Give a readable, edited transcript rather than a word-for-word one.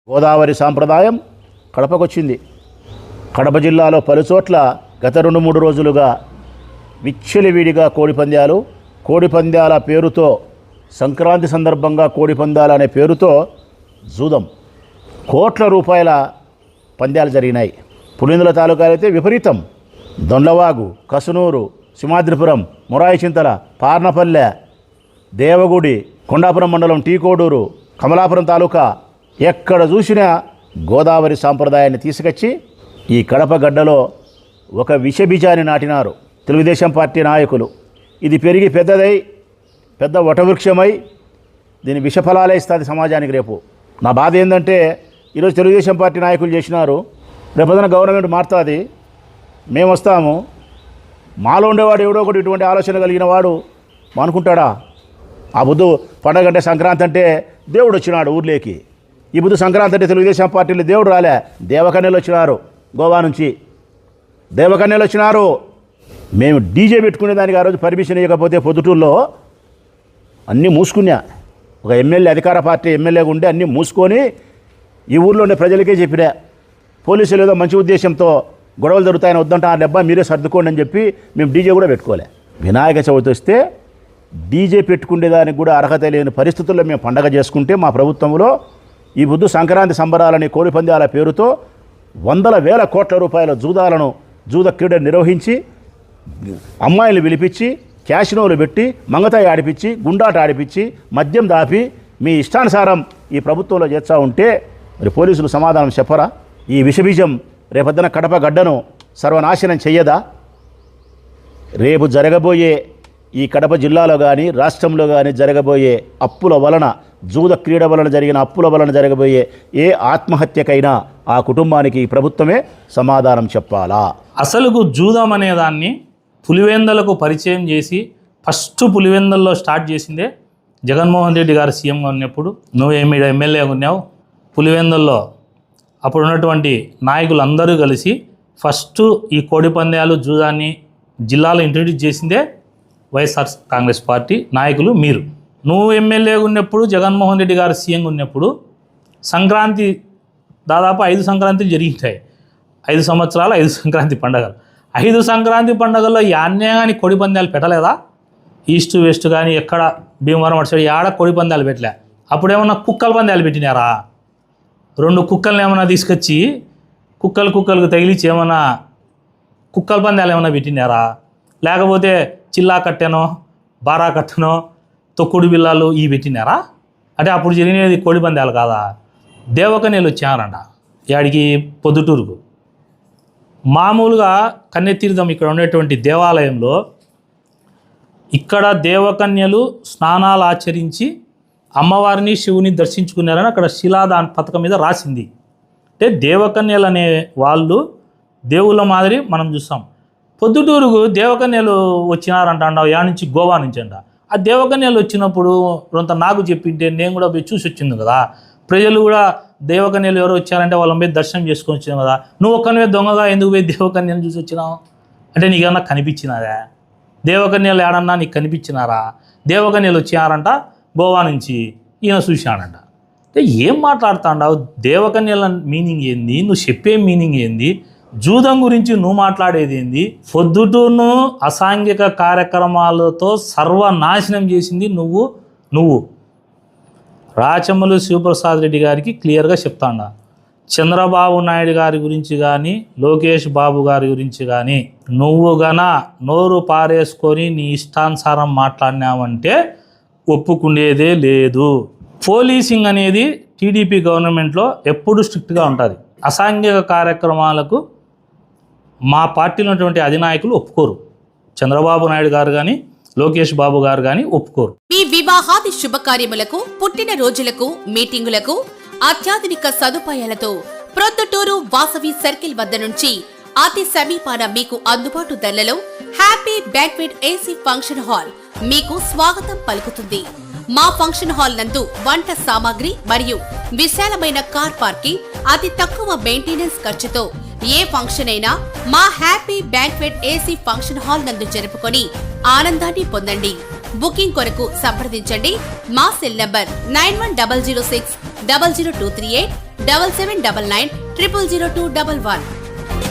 గోదావరి సాంప్రదాయం కడపకొచ్చింది. కడప జిల్లాలో పలుచోట్ల గత 2-3 రోజులుగా విచ్చలవిడిగా కోడిపందాల పేరుతో, సంక్రాంతి సందర్భంగా కోడిపందాలు అనే పేరుతో జూదం, కోట్ల రూపాయల పందాలు జరిగినాయి. పులివెందుల తాలూకాలో అయితే విపరీతం. దొండవాగు, కసునూరు, సింహాద్రిపురం, మురాయిచింతల, పార్నపల్లె, దేవగుడి, కొండాపురం మండలం టీకోడూరు, కమలాపురం తాలూకా ఎక్కడ చూసినా గోదావరి సాంప్రదాయాన్ని తీసుకొచ్చి ఈ కడప గడ్డలో ఒక విషబీజాన్ని నాటినారు తెలుగుదేశం పార్టీ నాయకులు. ఇది పెరిగి పెద్ద వటవృక్షమై దీని విషఫలాలే ఇస్తుంది సమాజానికి. రేపు నా బాధ ఏంటంటే ఈరోజు తెలుగుదేశం పార్టీ నాయకులు చేసినారు, రేపొద్దున గవర్నమెంట్ మారుతుంది, మేము వస్తాము, మాలో ఉండేవాడు ఎవడో ఒకటి ఇటువంటి ఆలోచన కలిగిన వాడు అనుకుంటాడా? ఆ బుద్ధు పండగ అంటే సంక్రాంతి అంటే దేవుడు వచ్చినాడు ఊర్లోకి. ఈ బుద్ధు సంక్రాంతి అంటే తెలుగుదేశం పార్టీలో దేవుడు రాలే, దేవకన్యలు వచ్చినారు, గోవా నుంచి దేవకన్యలు వచ్చినారు. మేము డీజే పెట్టుకునేదానికి ఆ రోజు పర్మిషన్ ఇవ్వకపోతే పొద్దుటూరులో అన్నీ మూసుకున్నా. ఒక ఎమ్మెల్యే, అధికార పార్టీ ఎమ్మెల్యేగా ఉండి అన్నీ మూసుకొని ఈ ఊర్లో ఉండే ప్రజలకే చెప్పినా, పోలీసులు ఏదో మంచి ఉద్దేశంతో గొడవలు జరుగుతాయని వద్దంటే ఆ డబ్బా మీరే సర్దుకోండి అని చెప్పి మేము డీజే కూడా పెట్టుకోలే. వినాయక చవితి వస్తే డీజే పెట్టుకునేదానికి కూడా అర్హత లేని పరిస్థితుల్లో మేము పండగ చేసుకుంటే మా ప్రభుత్వంలో ఈ బుద్ధు సంక్రాంతి సంబరాలని కోడిపందాల పేరుతో వందల వేల కోట్ల రూపాయల జూద క్రీడ నిర్వహించి అమ్మాయిలు పిలిపించి క్యాసినోలు పెట్టి మంగతాయి ఆడిపించి గుండాట ఆడిపించి మద్యం దాపి మీ ఇష్టానుసారం ఈ ప్రభుత్వంలో చేస్తూ ఉంటే మరి పోలీసులు సమాధానం చెప్పరా? ఈ విషబీజం రేపొద్దున కడప గడ్డను సర్వనాశనం చెయ్యదా? రేపు జరగబోయే ఈ కడప జిల్లాలో కానీ రాష్ట్రంలో కానీ జరగబోయే అప్పుల వలన, జూద క్రీడ వలన జరిగిన అప్పుల వలన జరగబోయే ఏ ఆత్మహత్యకైనా ఆ కుటుంబానికి ఈ ప్రభుత్వమే సమాధానం చెప్పాలా? అసలు జూదం అనేదాన్ని పులివెందులకు పరిచయం చేసి ఫస్ట్ పులివెందుల్లో స్టార్ట్ చేసిందే జగన్మోహన్ రెడ్డి గారు సీఎంగా ఉన్నప్పుడు. నువ్వు ఎమ్మెల్యేగా ఉన్నావు. పులివెందుల్లో అప్పుడు ఉన్నటువంటి నాయకులందరూ కలిసి ఫస్ట్ ఈ కోడిపందాలు జూదాన్ని జిల్లాలో ఇంట్రడ్యూస్ చేసిందే వైఎస్ఆర్ కాంగ్రెస్ పార్టీ నాయకులు మీరు. నువ్వు ఎమ్మెల్యేగా ఉన్నప్పుడు, జగన్మోహన్ రెడ్డి గారు సీఎంగా ఉన్నప్పుడు సంక్రాంతి దాదాపు 5 సంక్రాంతులు జరిగినాయి. 5 సంవత్సరాలు 5 సంక్రాంతి పండుగలు. 5 సంక్రాంతి పండుగల్లో యాన్నే కానీ కోడిపందాలు పెట్టలేదా? ఈస్ట్ వెస్ట్ కానీ ఎక్కడ భీమవరం అటు సైడ్ ఏడ కోడిపందాలు పెట్టలే. అప్పుడేమన్నా కుక్కల పందాలు పెట్టినారా? 2 కుక్కల్ని ఏమన్నా తీసుకొచ్చి కుక్కలకు తగిలిచ్చి ఏమన్నా కుక్కల పందాలు ఏమన్నా పెట్టినారా? లేకపోతే చిల్లా కట్టెనో, బారా కట్టెనో, తొక్కుడు బిల్లాలు ఇవి పెట్టినారా? అంటే అప్పుడు జరిగినది కోడి పందాలు కాదా? దేవకన్యలు వచ్చారంట యాడికి, పొద్దుటూరుకు. మామూలుగా కన్యతీర్థం ఇక్కడ ఉండేటువంటి దేవాలయంలో ఇక్కడ దేవకన్యలు స్నానాలు ఆచరించి అమ్మవారిని శివుని దర్శించుకున్నారని అక్కడ శిలాదాన్ పథకం మీద రాసింది. అంటే దేవకన్యలు అనే వాళ్ళు దేవుళ్ళ మాదిరి మనం చూస్తాం. పొద్దుటూరుకు దేవకన్యలు వచ్చినారంట అంటావు, యా నుంచి, గోవా నుంచి అంట. ఆ దేవకన్యలు వచ్చినప్పుడు కొంత నాకు చెప్పింటే నేను కూడా పోయి చూసి వచ్చింది కదా. ప్రజలు కూడా దేవకన్యలు ఎవరు వచ్చారంటే వాళ్ళ మీద దర్శనం చేసుకొని వచ్చినావు కదా. నువ్వు ఒక్కనివే దొంగగా ఎందుకు పోయి దేవకన్యలు చూసి వచ్చినావు? అంటే నీకేమన్నా కనిపించినారా? దేవకన్యలు ఏడన్నా నీకు కనిపించినారా? దేవకన్యలు వచ్చినారంట గోవా నుంచి, ఈయన చూశాడంట. అంటే ఏం మాట్లాడుతాండావు? దేవకన్యల మీనింగ్ ఏంది? నువ్వు చెప్పే మీనింగ్ ఏంది? జూదం గురించి నువ్వు మాట్లాడేది ఏంది? పొద్దుటూరును అసాంఘిక కార్యక్రమాలతో సర్వనాశనం చేసింది నువ్వు. రాచమల్లు శివప్రసాద్ రెడ్డి గారికి క్లియర్గా చెప్తాండా, చంద్రబాబు నాయుడు గారి గురించి కానీ, లోకేష్ బాబు గారి గురించి కానీ నువ్వు నోరు పారేసుకొని నీ ఇష్టానుసారం మాట్లాడినావంటే ఒప్పుకునేదే లేదు. పోలీసింగ్ అనేది టీడీపీ గవర్నమెంట్లో ఎప్పుడు స్ట్రిక్ట్గా ఉంటుంది. అసాంఘిక కార్యక్రమాలకు మా పార్టీలో ఉన్నటువంటి అధినాయకులు ఒప్పుకోరు. చంద్రబాబు నాయుడు గారు కానీ, లోకేష్ బాబు గారు కానీ ఒప్పుకోరు. మీ వివాహాది శుభకార్యములకు, పుట్టిన రోజులకు, మీటింగులకు అత్యాధునిక సదుపాయాలతో ప్రొద్దుటూరు వాసవి సర్కిల్ వద్ద నుంచి అతి సమీపాన మీకు అందుబాటు ధరలలో happy banquet AC function hall మీకు స్వాగతం పలుకుతుంది. మా ఫంక్షన్ హాల్ నందు వంట సామాగ్రి మరియు విశాలమైన కార్ పార్కింగ్, అతి తక్కువ మెయింటెనెన్స్ ఖర్చుతో ఏ ఫంక్షన్ అయినా మా happy banquet AC function hall నందు జరుపుకొని ఆనందాన్ని పొందండి. బుకింగ్ కొరకు సంప్రదించండి. మా సెల్ నంబర్ 9100600238 7799 000211.